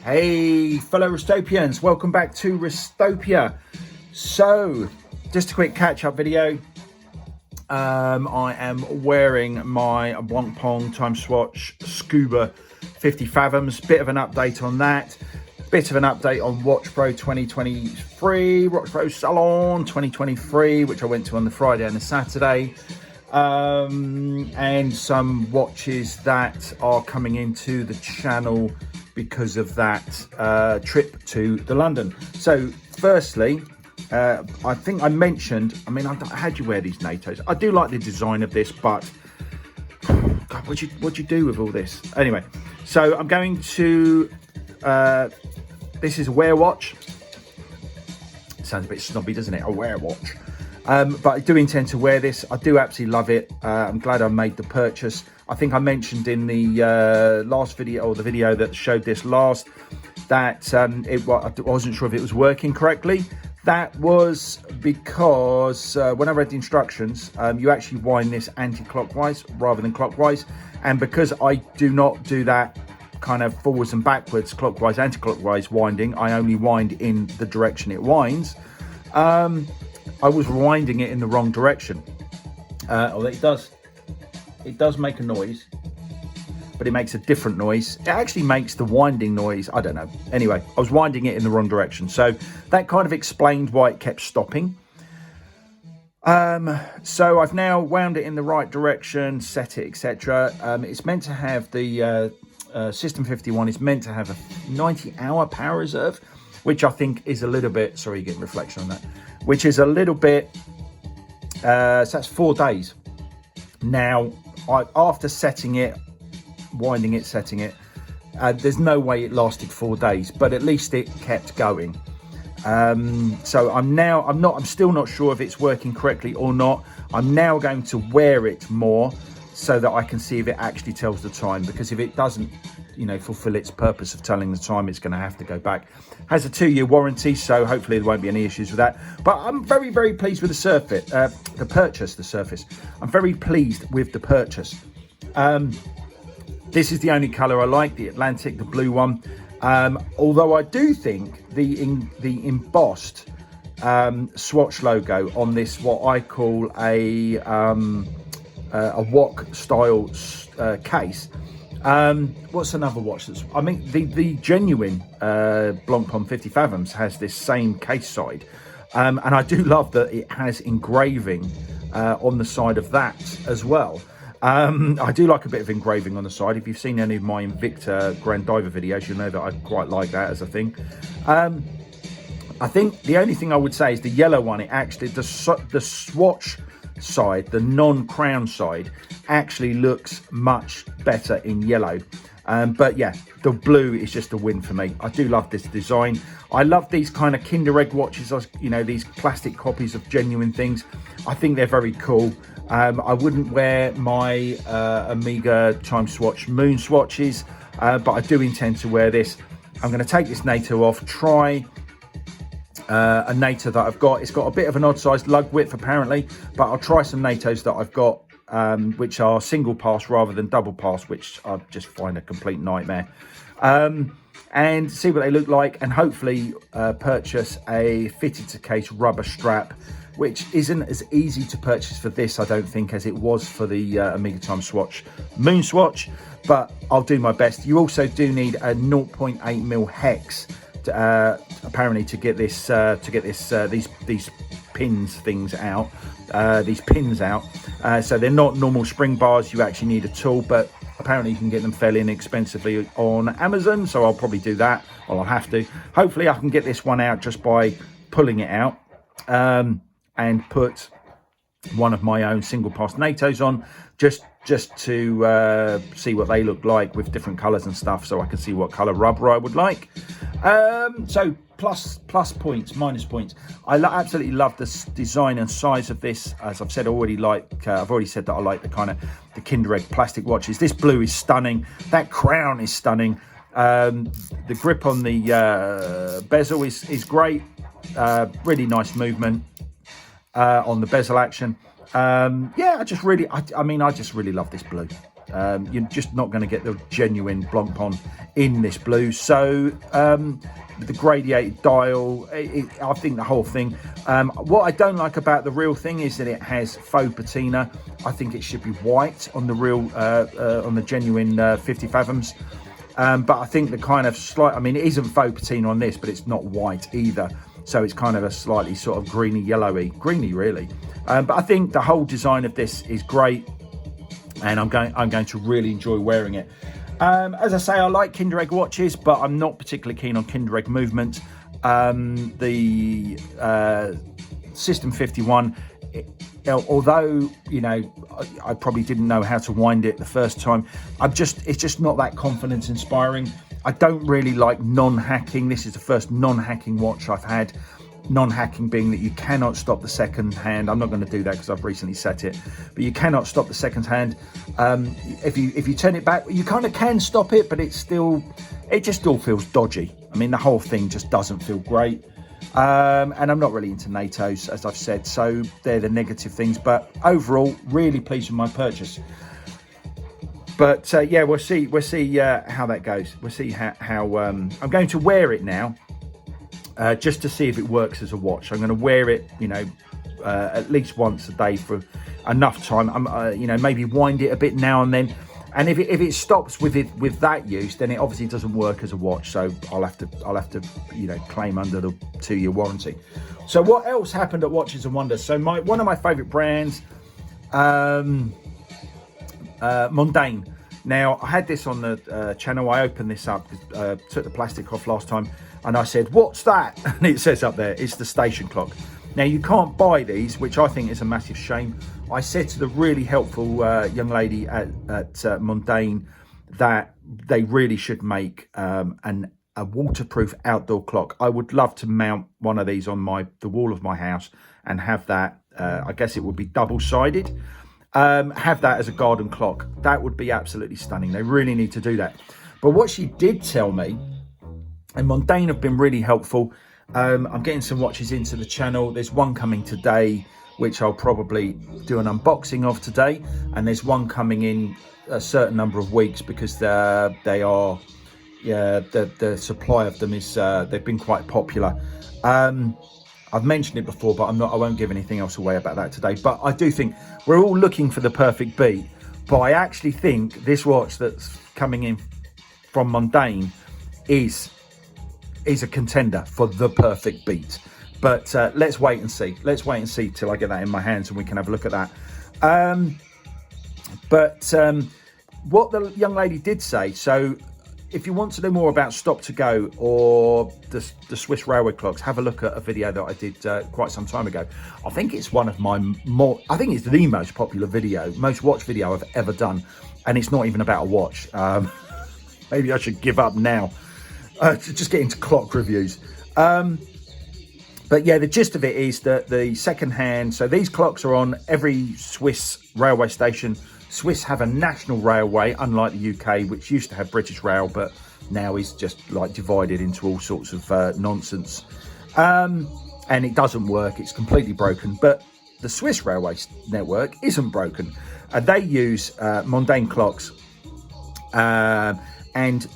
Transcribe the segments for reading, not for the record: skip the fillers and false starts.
Hey fellow Restopians, welcome back to Restopia. So just a quick catch-up video. I am wearing my Blancpain x Swatch Scuba 50 Fathoms. Bit of an update on that. Bit of an update on WatchPro 2023, WatchPro Salon 2023, which I went to on the Friday and the Saturday. And some watches that are coming into the channel because of that trip to the London. So firstly, I think I mentioned, how'd you wear these NATOs? I do like the design of this, but God, what'd you do with all this? Anyway, so I'm going to, this is a wear watch. Sounds a bit snobby, doesn't it? A wear watch. But I do intend to wear this. I do absolutely love it. I'm glad I made the purchase. I think I mentioned in the last video, or the video that showed this last, that I wasn't sure if it was working correctly. That was because when I read the instructions, you actually wind this anti-clockwise rather than clockwise. And because I do not do that kind of forwards and backwards, clockwise, anti-clockwise winding, I only wind in the direction it winds. I was winding it in the wrong direction. Although it does make a noise, but it makes a different noise. It actually makes the winding noise, I don't know. Anyway, I was winding it in the wrong direction. So that kind of explained why it kept stopping. So I've now wound it in the right direction, set it, etc. It's meant to have the System 51 is meant to have a 90-hour power reserve, which I think is a little bit, sorry, you're getting reflection on that, which is a little bit, so that's 4 days. Now, after setting it, winding it, setting it, there's no way it lasted 4 days, but at least it kept going. So I'm still not sure if it's working correctly or not. I'm now going to wear it more so that I can see if it actually tells the time, because if it doesn't, fulfill its purpose of telling the time, it's going to have to go back. Has a 2-year warranty, so hopefully there won't be any issues with that. But I'm very, very pleased with the purchase. I'm very pleased with the purchase. This is the only color I like, the Atlantic, the blue one. Although I do think the embossed Swatch logo on this, what I call a wok style case. What's another watch that's, the genuine Blancpain 50 Fathoms has this same case side. And I do love that it has engraving on the side of that as well. I do like a bit of engraving on the side. If you've seen any of my Invicta Grand Diver videos, you'll know that I quite like that as a thing. I think the only thing I would say is the yellow one, it actually, the Swatch side, the non-crown side, actually looks much better in yellow. But yeah, the blue is just a win for me. I do love this design. I love these kind of Kinder Egg watches, these plastic copies of genuine things. I think they're very cool. I wouldn't wear my Omega x Swatch Moon Swatches, but I do intend to wear this. I'm going to take this NATO off, try a NATO that I've got. It's got a bit of an odd sized lug width apparently, but I'll try some NATOs that I've got, which are single pass rather than double pass, which I just find a complete nightmare. And see what they look like, and hopefully purchase a fitted to case rubber strap, which isn't as easy to purchase for this, I don't think, as it was for the Omega x Swatch Moon Swatch, but I'll do my best. You also do need a 0.8mm hex apparently to get this these pins out. So they're not normal spring bars. You actually need a tool, but apparently you can get them fairly inexpensively on Amazon, so I'll probably do that. Well, I'll have to. Hopefully I can get this one out just by pulling it out and put one of my own single pass NATOs on, just to see what they look like with different colors and stuff, so I can see what color rubber I would like. So plus points, minus points. I absolutely love the design and size of this. As I've said, I've already said that I like the Kinder Egg plastic watches. This blue is stunning. That crown is stunning. The grip on the bezel is great. Really nice movement on the bezel action. Yeah, I just really love this blue. You're just not going to get the genuine Blancpain in this blue. So the gradiated dial, I think the whole thing. What I don't like about the real thing is that it has faux patina. I think it should be white on the real, on the genuine 50 Fathoms. But I think the kind of slight, I mean, it isn't faux patina on this, but it's not white either. So it's kind of a slightly sort of greeny, greeny really. But I think the whole design of this is great, and I'm going to really enjoy wearing it. As I say, I like Kinder Egg watches, but I'm not particularly keen on Kinder Egg movement. The System 51, although, you know, I probably didn't know how to wind it the first time, it's just not that confidence inspiring. I don't really like non-hacking. This is the first non-hacking watch I've had. Non-hacking being that you cannot stop the second hand. I'm not going to do that because I've recently set it, but you cannot stop the second hand. If you turn it back, you kind of can stop it, but it just still feels dodgy. I mean, the whole thing just doesn't feel great. And I'm not really into NATOs, as I've said, so they're the negative things. But overall, really pleased with my purchase. But yeah, we'll see how that goes. We'll see how I'm going to wear it now, just to see if it works as a watch. I'm going to wear it, you know, at least once a day for enough time. You know, maybe wind it a bit now and then. And if it stops with that use, then it obviously doesn't work as a watch. So I'll have to you know, claim under the 2-year warranty. So what else happened at Watches and Wonders? So one of my favourite brands, Mondaine. Now, I had this on the channel. I opened this up, took the plastic off last time, and I said, "What's that?" And it says up there, it's the station clock. Now, you can't buy these, which I think is a massive shame. I said to the really helpful young lady at Mondaine that they really should make a waterproof outdoor clock. I would love to mount one of these on the wall of my house and have that. I guess it would be double-sided. Have that as a garden clock. That would be absolutely stunning. They really need to do that. But what she did tell me, and Mondaine have been really helpful. I'm getting some watches into the channel. There's one coming today, which I'll probably do an unboxing of today, and there's one coming in a certain number of weeks because the supply of them is they've been quite popular. I've mentioned it before, but I won't give anything else away about that today. But I do think we're all looking for the perfect beat, but I actually think this watch that's coming in from Mondaine is a contender for the perfect beat. But let's wait and see. Let's wait and see till I get that in my hands and we can have a look at that. What the young lady did say, so if you want to know more about Stop to Go or the Swiss railway clocks, have a look at a video that I did quite some time ago. I think it's one of my I think it's the most popular video, most watched video I've ever done. And it's not even about a watch. Maybe I should give up now. To just get into clock reviews. But yeah, the gist of it is that the second hand, so these clocks are on every Swiss railway station. Swiss have a national railway, unlike the UK, which used to have British Rail, but now is just like divided into all sorts of nonsense. And it doesn't work, it's completely broken. But the Swiss railway network isn't broken. They use Mondaine clocks, and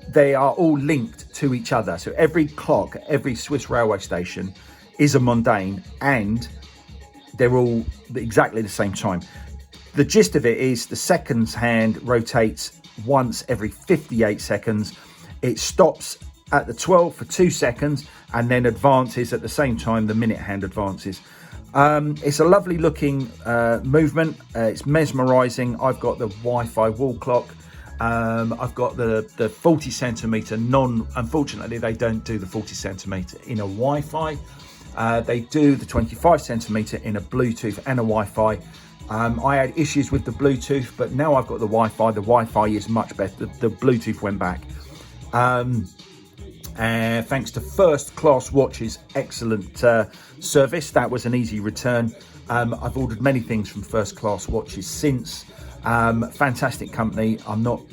they are all linked to each other. So every clock, every Swiss railway station is a Mondaine, and they're all exactly the same time. The gist of it is the seconds hand rotates once every 58 seconds. It stops at the 12 for 2 seconds and then advances at the same time the minute hand advances. It's a lovely looking movement. It's mesmerizing. I've got the Wi-Fi wall clock. I've got the 40 centimeter unfortunately they don't do the 40 centimeter in a Wi-Fi. They do the 25 centimeter in a Bluetooth and a Wi-Fi. I had issues with the Bluetooth, but now I've got the Wi-Fi. The Wi-Fi is much better. The Bluetooth went back. Thanks to First Class Watches' excellent service. That was an easy return. I've ordered many things from First Class Watches since. Fantastic company. I'm not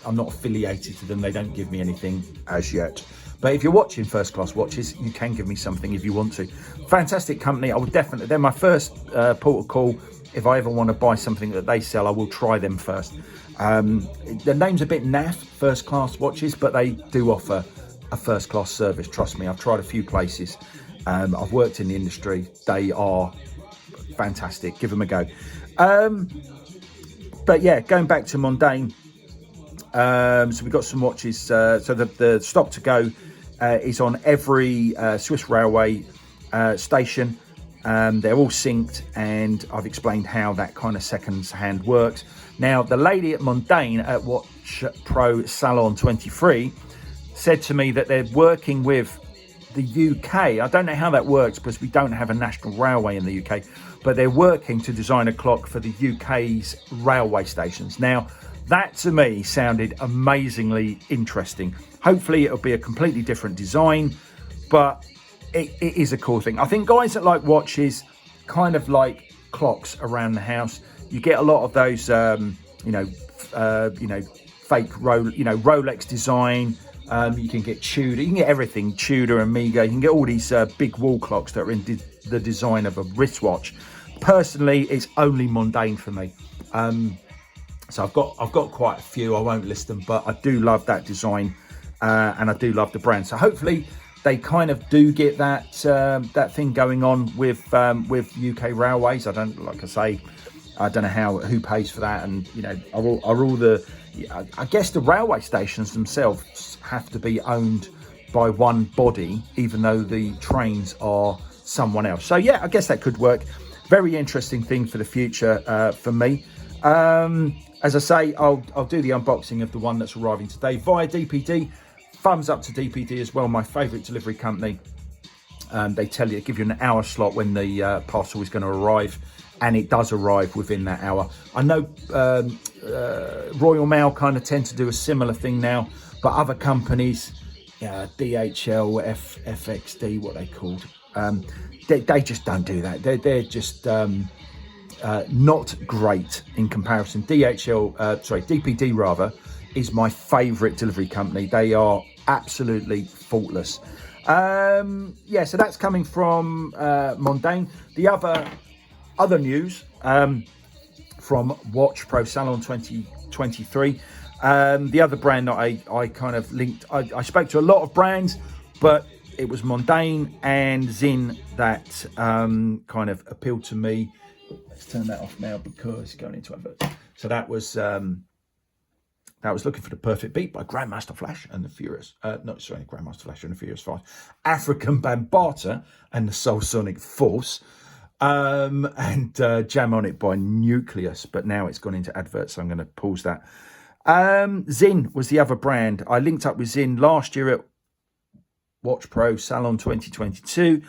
affiliated to them. They don't give me anything as yet. But if you're watching First Class Watches, you can give me something if you want to. Fantastic company. I would definitely, they're my first port of call. If I ever want to buy something that they sell, I will try them first. The name's a bit naff, first class watches, but they do offer a first class service. Trust me, I've tried a few places. I've worked in the industry. They are fantastic. Give them a go. But yeah, going back to Mondain. So we've got some watches. So the stop to go is on every Swiss railway station. They're all synced, and I've explained how that kind of second hand works. Now, the lady at Mondain at WatchPro Salon 23 said to me that they're working with the UK. I don't know how that works because we don't have a national railway in the UK, but they're working to design a clock for the UK's railway stations. Now, that to me sounded amazingly interesting. Hopefully it'll be a completely different design, but it is a cool thing. I think guys that like watches kind of like clocks around the house. You get a lot of those, fake Rolex design. You can get Tudor. You can get everything, Tudor and Miga. You can get all these big wall clocks that are in the design of a wristwatch. Personally, it's only Mondain for me. So I've got quite a few. I won't list them, but I do love that design, and I do love the brand. So hopefully they kind of do get that thing going on with UK railways. I don't know who pays for that, and I guess the railway stations themselves have to be owned by one body, even though the trains are someone else. So yeah, I guess that could work. Very interesting thing for the future for me. As I say, I'll do the unboxing of the one that's arriving today via DPD. Thumbs up to DPD as well, my favourite delivery company. They give you an hour slot when the parcel is going to arrive, and it does arrive within that hour. I know Royal Mail kind of tend to do a similar thing now, but other companies, DHL, FXD, what they called, they just don't do that. They're just not great in comparison. DPD rather, is my favourite delivery company. They are absolutely faultless. So that's coming from Mondain. The other news from WatchPro Salon 2023. The other brand that I kind of linked, I spoke to a lot of brands, but it was Mondain and Zin that kind of appealed to me. Let's turn that off now because it's going into advert. So that was Looking for the Perfect Beat by Grandmaster Flash and the Furious. Grandmaster Flash and the Furious 5. African Bambata and the Soul Sonic Force. And Jam on It by Nucleus. But now it's gone into adverts, so I'm going to pause that. Zin was the other brand. I linked up with Zin last year at WatchPro Salon 2022.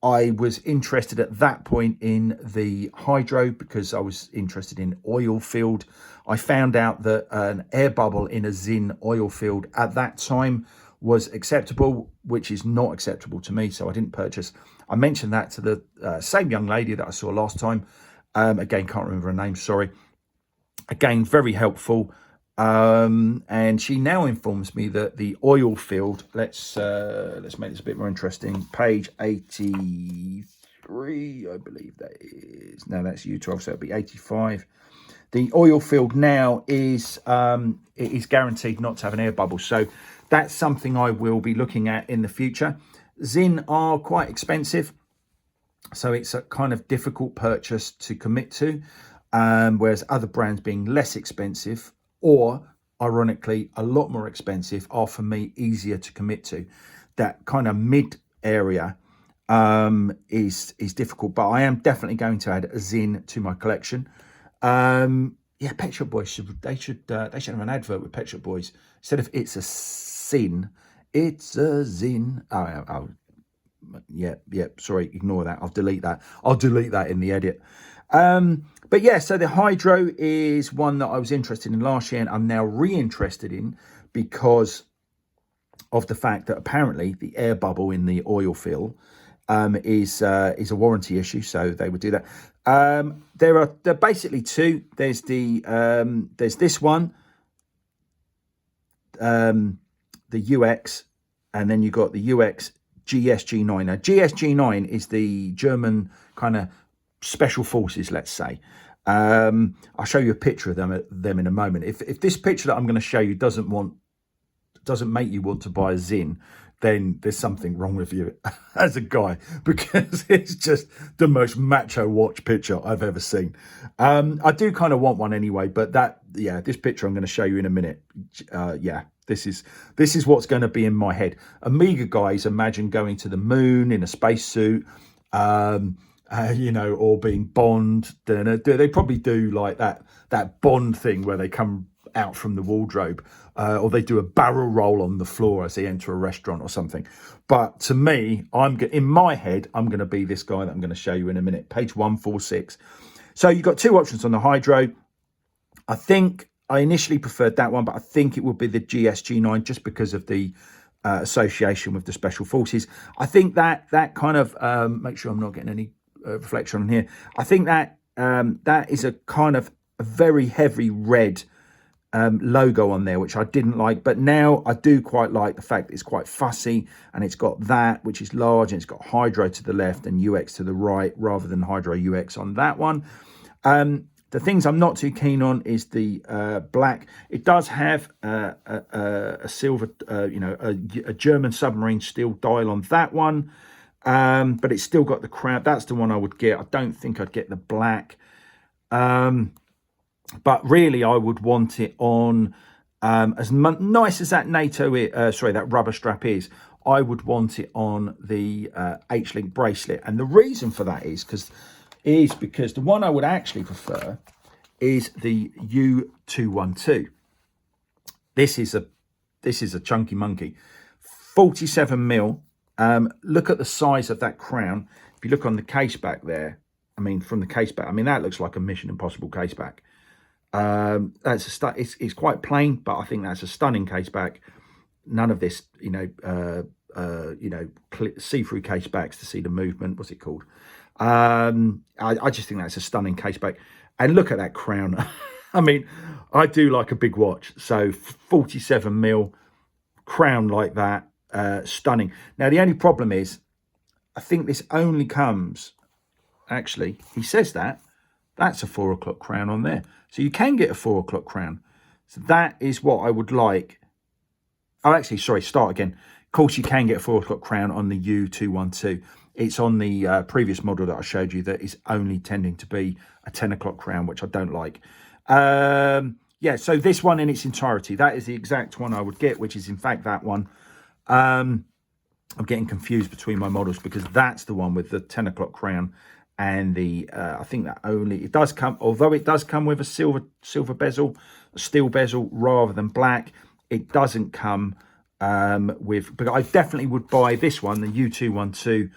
I was interested at that point in the hydro because I was interested in oil field. I found out that an air bubble in a Zin oil field at that time was acceptable, which is not acceptable to me, so I didn't purchase. I mentioned that to the same young lady that I saw last time. Again, can't remember her name, sorry. Again, very helpful. And she now informs me that the oil field, let's make this a bit more interesting. Page 83, I believe that is. No, that's U12, so it'll be 85. The oil field now is it is guaranteed not to have an air bubble, so that's something I will be looking at in the future. Zin are quite expensive, so it's a kind of difficult purchase to commit to, whereas other brands being less expensive or ironically a lot more expensive are for me easier to commit to. That kind of mid area is difficult, but I am definitely going to add a Zin to my collection. Pet Shop Boys should have an advert with Pet Shop Boys instead of it's a sin, it's a Zin. Sorry, ignore that. I'll delete that in the edit. But yeah, so the hydro is one that I was interested in last year and I'm now re-interested in because of the fact that apparently the air bubble in the oil fill is a warranty issue, so they would do that. There are basically two. There's this one, the UX, and then you got the UX GSG9. Now GSG9 is the German kind of special forces, let's say. I'll show you a picture of them in a moment. If this picture that I'm going to show you doesn't make you want to buy a Zin, then there's something wrong with you as a guy, because it's just the most macho watch picture I've ever seen. I do kind of want one anyway, but this picture I'm going to show you in a minute. This is what's going to be in my head. Omega guys imagine going to the moon in a spacesuit, or being Bond. They probably do like that Bond thing where they come out from the wardrobe, or they do a barrel roll on the floor as they enter a restaurant or something. But to me, in my head, I'm going to be this guy that I'm going to show you in a minute. Page 146. So you've got two options on the Hydro. I think I initially preferred that one, but I think it would be the GSG9 just because of the association with the Special Forces. I think that kind of, make sure I'm not getting any reflection on here. I think that that is a kind of a very heavy red logo on there, which I didn't like, but now I do quite like the fact that it's quite fussy, and it's got that, which is large, and it's got Hydro to the left and UX to the right rather than Hydro UX on that one. The things I'm not too keen on is the black. It does have a silver, a German submarine steel dial on that one, but it's still got the crown. That's the one I would get. I don't think I'd get the black. But really, I would want it on, as nice as that that rubber strap is, I would want it on the H-Link bracelet. And the reason for that is because the one I would actually prefer is the U212. This is a chunky monkey, 47 mil. Look at the size of that crown. If you look on the case back there, from the case back, that looks like a Mission Impossible case back. It's quite plain, but I think that's a stunning case back. None of this, see-through case backs to see the movement. What's it called? I just think that's a stunning case back. And look at that crown. I do like a big watch. So 47 mil crown like that, stunning. Now, the only problem is, I think this only comes, actually, he says that's a 4 o'clock crown on there. So you can get a 4 o'clock crown. So that is what I would like. Oh, actually, sorry, start again. Of course, you can get a 4 o'clock crown on the U212. It's on the previous model that I showed you that is only tending to be a 10 o'clock crown, which I don't like. So this one in its entirety, that is the exact one I would get, which is in fact that one. I'm getting confused between my models because that's the one with the 10 o'clock crown. And the I think that it does come, although it does come with a silver bezel, a steel bezel rather than black, it doesn't come but I definitely would buy this one, the U212,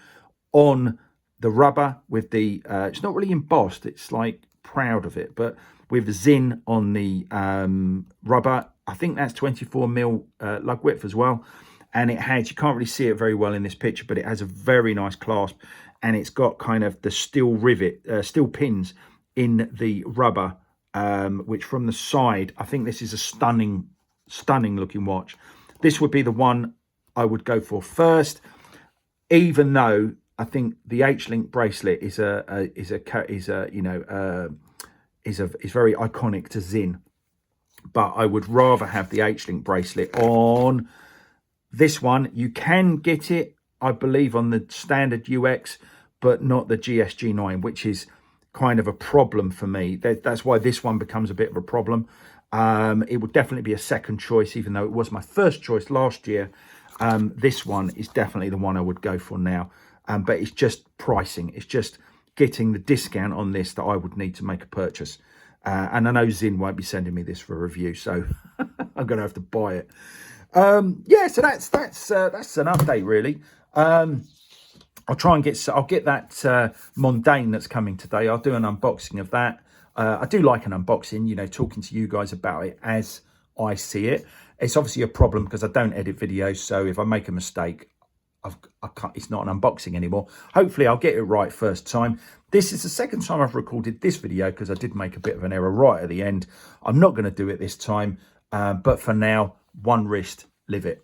on the rubber with the it's not really embossed, it's like proud of it, but with the Zin on the rubber. I think that's 24 mil lug width as well, and it has, you can't really see it very well in this picture, but it has a very nice clasp. And it's got kind of the steel steel pins in the rubber, which from the side, I think this is a stunning looking watch. This would be the one I would go for first, even though I think the H-Link bracelet is very iconic to Zin. But I would rather have the H-Link bracelet on this one. You can get it, I believe, on the standard UX, but not the GSG9, which is kind of a problem for me. That's why this one becomes a bit of a problem. It would definitely be a second choice, even though it was my first choice last year. This one is definitely the one I would go for now. But it's just pricing. It's just getting the discount on this that I would need to make a purchase. And I know Zin won't be sending me this for a review, so I'm going to have to buy it. So that's an update, really. I'll get that Mondaine that's coming today. I'll do an unboxing of that. I do like an unboxing, talking to you guys about it as I see it. It's obviously a problem because I don't edit videos, so if I make a mistake, it's not an unboxing anymore. Hopefully I'll get it right first time. This is the second time I've recorded this video because I did make a bit of an error right at the end. I'm not going to do it this time, but for now, one wrist, live it.